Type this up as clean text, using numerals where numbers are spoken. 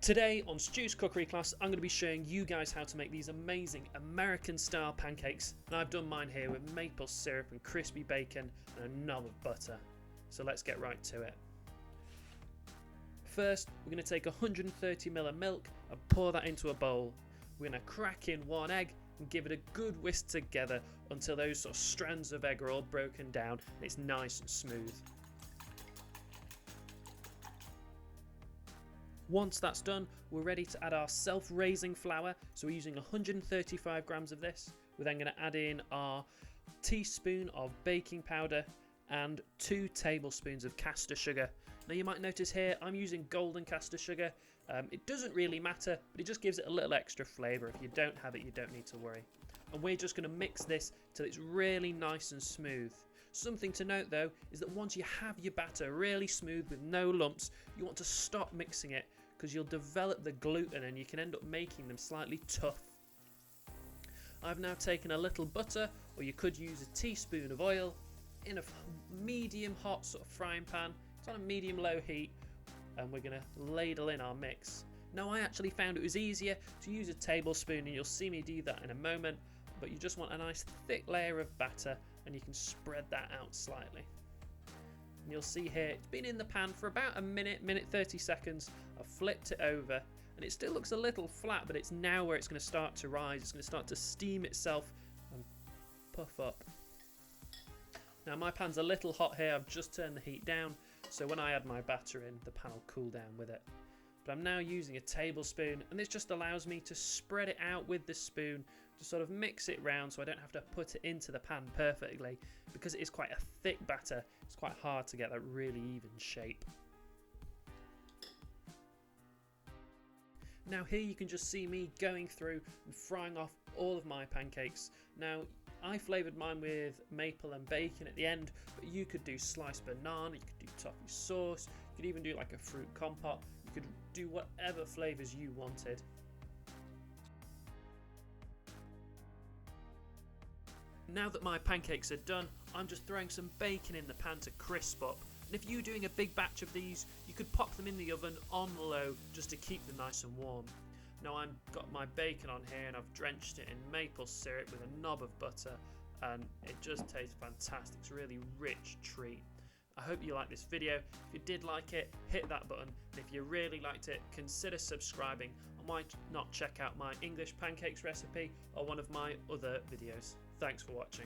Today on Stu's cookery class, I'm going to be showing you guys how to make these amazing American style pancakes, and I've done mine here with maple syrup and crispy bacon and a knob of butter. So let's get right to it. First, we're going to take 130ml of milk and pour that into a bowl. We're going to crack in one egg and give it a good whisk together until those sort of strands of egg are all broken down and it's nice and smooth. Once that's done, we're ready to add our self-raising flour. So we're using 135 grams of this. We're then going to add in our teaspoon of baking powder and 2 tablespoons of caster sugar. Now you might notice here I'm using golden caster sugar. It doesn't really matter, but it just gives it a little extra flavour. If you don't have it, you don't need to worry. And we're just going to mix this till it's really nice and smooth. Something to note though is that once you have your batter really smooth with no lumps, you want to stop mixing it because you'll develop the gluten and you can end up making them slightly tough. I've now taken a little butter, or you could use a teaspoon of oil, in a medium hot sort of frying pan. It's on a medium low heat, and we're going to ladle in our mix. Now I actually found it was easier to use a tablespoon, and you'll see me do that in a moment, but you just want a nice thick layer of batter and you can spread that out slightly. And you'll see here it's been in the pan for about a minute 30 seconds. I've flipped it over and it still looks a little flat, but it's now where it's going to start to rise. It's going to start to steam itself and puff up. Now my pan's a little hot here. I've just turned the heat down, so when I add my batter in, the pan will cool down with it. But I'm now using a tablespoon, and this just allows me to spread it out with the spoon to sort of mix it round so I don't have to put it into the pan perfectly. Because it is quite a thick batter, it's quite hard to get that really even shape. Now here you can just see me going through and frying off all of my pancakes. Now I flavoured mine with maple and bacon at the end, but you could do sliced banana, you could do toffee sauce, you could even do like a fruit compote, you could do whatever flavours you wanted. Now that my pancakes are done, I'm just throwing some bacon in the pan to crisp up. And if you're doing a big batch of these, you could pop them in the oven on low just to keep them nice and warm. Now I've got my bacon on here and I've drenched it in maple syrup with a knob of butter, and it just tastes fantastic. It's a really rich treat. I hope you liked this video. If you did like it, hit that button, and if you really liked it, consider subscribing. I might not check out my English pancakes recipe or one of my other videos. Thanks for watching.